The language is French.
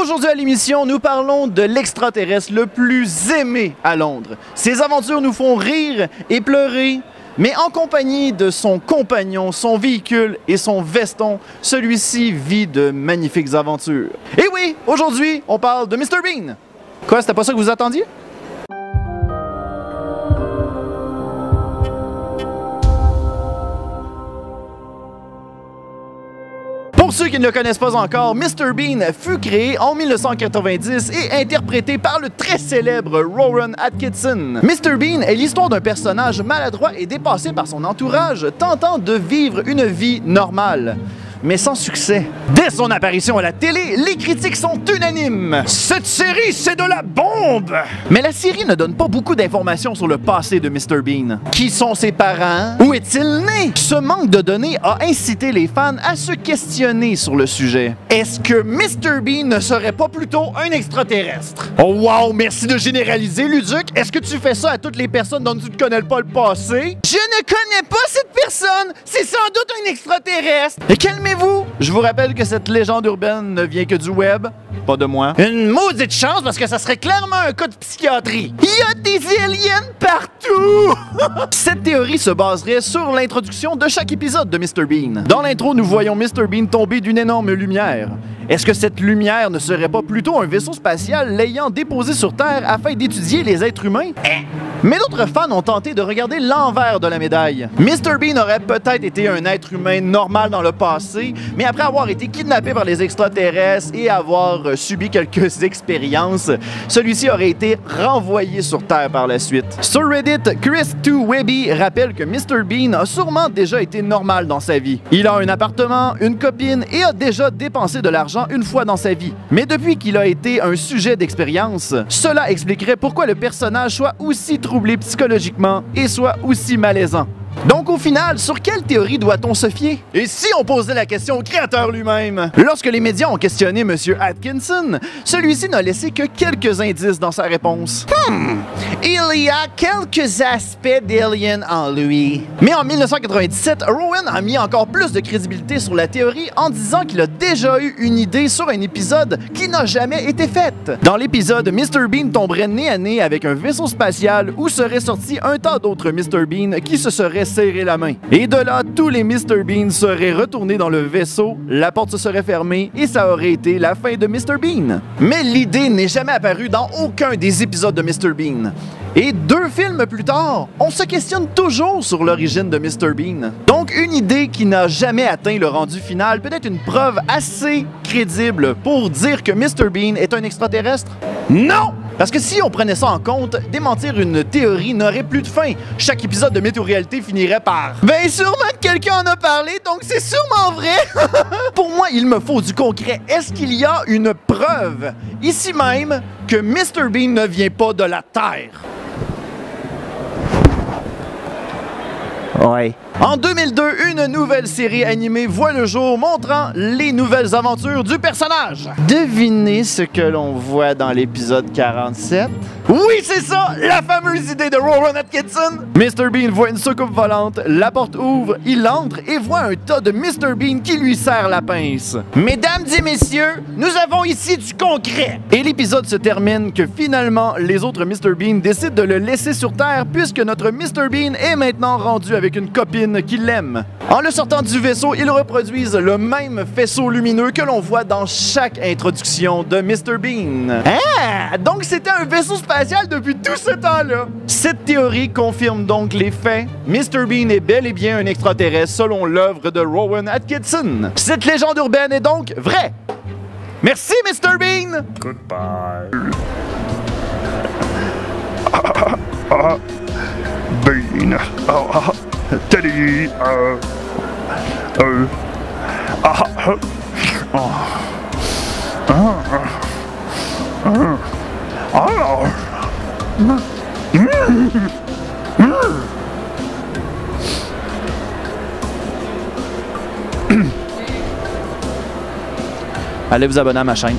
Aujourd'hui à l'émission, nous parlons de l'extraterrestre le plus aimé à Londres. Ses aventures nous font rire et pleurer, mais en compagnie de son compagnon, son véhicule et son veston, celui-ci vit de magnifiques aventures. Et oui, aujourd'hui, on parle de Mr. Bean. Quoi, c'était pas ça que vous attendiez? Pour ceux qui ne le connaissent pas encore, Mr. Bean fut créé en 1990 et interprété par le très célèbre Rowan Atkinson. Mr. Bean est l'histoire d'un personnage maladroit et dépassé par son entourage, tentant de vivre une vie normale, mais sans succès. Dès son apparition à la télé, les critiques sont unanimes. Cette série, c'est de la bombe! Mais la série ne donne pas beaucoup d'informations sur le passé de Mr. Bean. Qui sont ses parents? Où est-il né? Ce manque de données a incité les fans à se questionner sur le sujet. Est-ce que Mr. Bean ne serait pas plutôt un extraterrestre? Oh wow, merci de généraliser, Luduc. Est-ce que tu fais ça à toutes les personnes dont tu ne connais pas le passé? Je ne connais pas cette personne! C'est sans doute un extraterrestre! Et calmez-vous! Je vous rappelle que cette légende urbaine ne vient que du web, pas de moi. Une maudite chance parce que ça serait clairement un cas de psychiatrie. Il y a des aliens partout! Cette théorie se baserait sur l'introduction de chaque épisode de Mr. Bean. Dans l'intro, nous voyons Mr. Bean tomber d'une énorme lumière. Est-ce que cette lumière ne serait pas plutôt un vaisseau spatial l'ayant déposé sur Terre afin d'étudier les êtres humains? Mais d'autres fans ont tenté de regarder l'envers de la médaille. Mr. Bean aurait peut-être été un être humain normal dans le passé, mais après avoir été kidnappé par les extraterrestres et avoir subi quelques expériences, celui-ci aurait été renvoyé sur Terre par la suite. Sur Reddit, Chris2Webby rappelle que Mr. Bean a sûrement déjà été normal dans sa vie. Il a un appartement, une copine et a déjà dépensé de l'argent une fois dans sa vie. Mais depuis qu'il a été un sujet d'expérience, cela expliquerait pourquoi le personnage soit aussi troublé psychologiquement et soit aussi malaisant. Donc au final, sur quelle théorie doit-on se fier? Et si on posait la question au créateur lui-même? Lorsque les médias ont questionné M. Atkinson, celui-ci n'a laissé que quelques indices dans sa réponse. Il y a quelques aspects d'Alien en lui. Mais en 1997, Rowan a mis encore plus de crédibilité sur la théorie en disant qu'il a déjà eu une idée sur un épisode qui n'a jamais été faite. Dans l'épisode, Mr. Bean tomberait nez à nez avec un vaisseau spatial où serait sorti un tas d'autres Mr. Bean qui se seraient serré la main. Et de là, tous les Mr. Bean seraient retournés dans le vaisseau, la porte se serait fermée et ça aurait été la fin de Mr. Bean. Mais l'idée n'est jamais apparue dans aucun des épisodes de Mr. Bean. Et 2 films plus tard, on se questionne toujours sur l'origine de Mr. Bean. Donc une idée qui n'a jamais atteint le rendu final peut être une preuve assez crédible pour dire que Mr. Bean est un extraterrestre? Non! Parce que si on prenait ça en compte, démentir une théorie n'aurait plus de fin. Chaque épisode de Mytho-réalité finirait par « Ben sûrement que quelqu'un en a parlé, donc c'est sûrement vrai! » Pour moi, il me faut du concret. Est-ce qu'il y a une preuve, ici même, que Mr. Bean ne vient pas de la Terre? Ouais. En 2002, une nouvelle série animée voit le jour montrant les nouvelles aventures du personnage. Devinez ce que l'on voit dans l'épisode 47? Oui, c'est ça! La fameuse idée de Rowan Atkinson! Mr. Bean voit une soucoupe volante, la porte ouvre, il entre et voit un tas de Mr. Bean qui lui serre la pince. Mesdames et messieurs, nous avons ici du concret! Et l'épisode se termine que finalement, les autres Mr. Bean décident de le laisser sur Terre puisque notre Mr. Bean est maintenant rendu avec une copine qui l'aime. En le sortant du vaisseau, ils reproduisent le même faisceau lumineux que l'on voit dans chaque introduction de Mr. Bean. Ah! Donc c'était un vaisseau spatial depuis tout ce temps-là! Cette théorie confirme donc les faits. Mr. Bean est bel et bien un extraterrestre selon l'œuvre de Rowan Atkinson. Cette légende urbaine est donc vraie! Merci, Mr. Bean! Goodbye. Bean. Teddy. Allez vous abonner à ma chaîne.